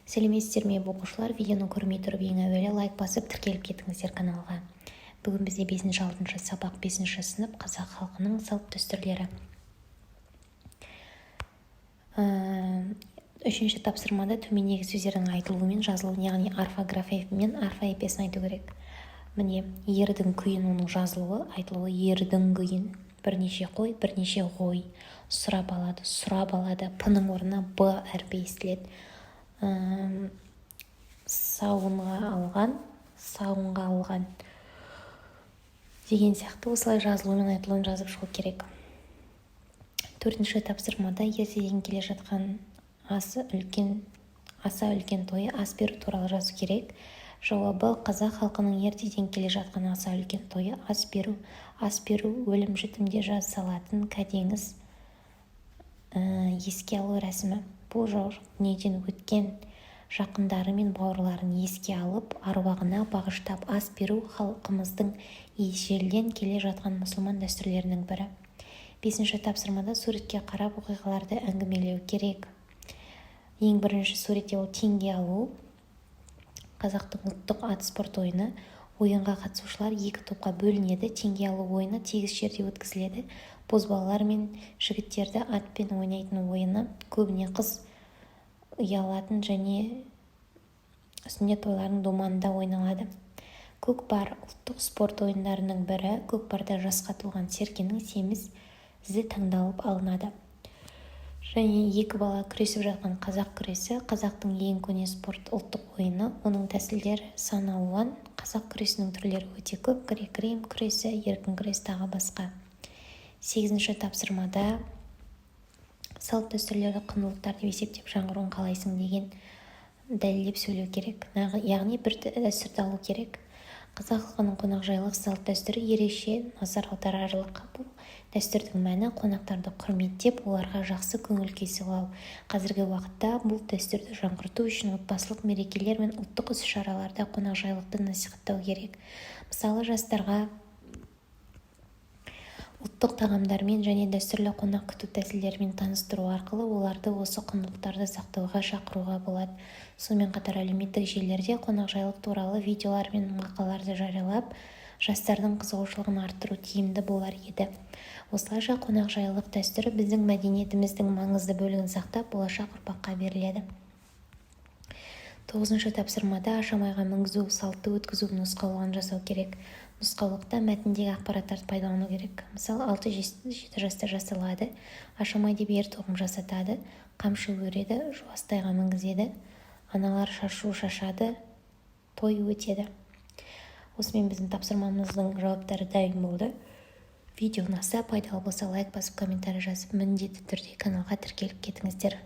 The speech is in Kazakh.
Сәлеметсіздер ме оқушылар, видеоны көрмей тұрып ең әуелі лайк басып тіркеліп кетіңіздер каналға. Бүгін бізде 5-6 сабақ 5 сынып қазақ халқының салт-дәстүрлері. 3-ші тапсырмада төмендегі сөздердің айтылуы мен жазылуын, яғни орфография мен орфоэпиясын айту керек. Міне, ердің күйін, оның жазылуы, айтылуы ердің күйін. Бірнеше қой, бірнеше ғой. Сұрап алады. П-ның орнына Б әрпі естіледі. Сауынға алған деген сияқты осылай жазылуымен айтылуын жазып шығу керек. 4-ші тапсырмада ертеден келе жатқан аса үлкен тойы ас беру туралы жазу керек. Жауабы: қазақ халқының ертеден келе жатқан аса үлкен тойы ас беру. Ас беру өлім-жітімде жасалатын кәдеңіз еске алу рәсімі. Бұл дүниеден өткен жақындары мен бауырларын еске алып, аруағына бағыштап ас беру халқымыздың ежелден келе жатқан мұсылман дәстүрлерінің бірі. 5-ші тапсырмада суретке қарап оқиғаларды әңгімелеу керек. Ең бірінші суретте ол теңге алу. Қазақтың ұлттық ат спорт ойыны. Ойынға қатысушылар 2 топқа бөлінеді. Теңге алу ойыны тегіс жерде өткізіледі. Бозбалалар мен жігіттерді атпен ойнайтын ойыны көбіне қыз ұялатын және сүннет тойларының думанында ойналады. Көкпар ұлттық спорт ойындарының бірі. Көкпарда жасқа толған серкенің семіз таңдалып алынады. Және 2 бала күресіп жатқан қазақ күресі. Қазақтың ең көне спорт ұлттық ойыны. Оның тәсілдері сан алуан. Қазақ күресінің түрлері өте көп. Грек-рим күресі, еркін күрес тағы басқа. 8-ші тапсырмада салт-дәстүрлерді құндылықтар деп есептеп жаңғыруын қалайсың деген дәлелдеп сөйлеу керек. Яғни бір дәстүрді алу керек. Қазақ халқының қонақжайлық салт-дәстүрі ерекше назар аударарлық. Бұл дәстүрдің мәні қонақтарды құрметтеп, оларға жақсы көңіл-күй сыйлау. Қазіргі уақытта бұл дәстүрді жаңғырту үшін отбасылық мерекелер мен ұлттық іс-шараларда қонақжайлықты насихаттау керек. Мысалы, жастарға ұлттық тағамдармен және дәстүрлі қонақ күту тәсілдерімен таныстыру арқылы оларды осы құндылықтарды сақтауға шақыруға болады. Сонымен қатар әлеуметтік желілерде қонақжайлық туралы видеолар мен мақалаларды жариялап, жастардың қызығушылығын арттыру тиімді болар еді. Осылайша қонақжайлық дәстүрі біздің мәдениетіміздің маңызды бөлігін сақтап, болашақ ұрпаққа беріледі. 9-ші тапсырмада ашамайға мінгізу салтты өткізу нұсқаулығын жасау керек. Нұсқаулықта мәтіндегі ақпараттарды пайдалану керек. Мысалы, 6-7 жаста жасалады. Ашамай деп ер-тоқым жасатады. Қамшы өреді, жуастайға мінгізеді. Аналар шашу шашады, той өтеді. Осымен біздің тапсырмамыздың жауаптары дайын болды. Видео ұнаса, пайдалы болса лайк басып, комментарий жазып, міндетті түрде каналға тіркеліп кетіңіздер.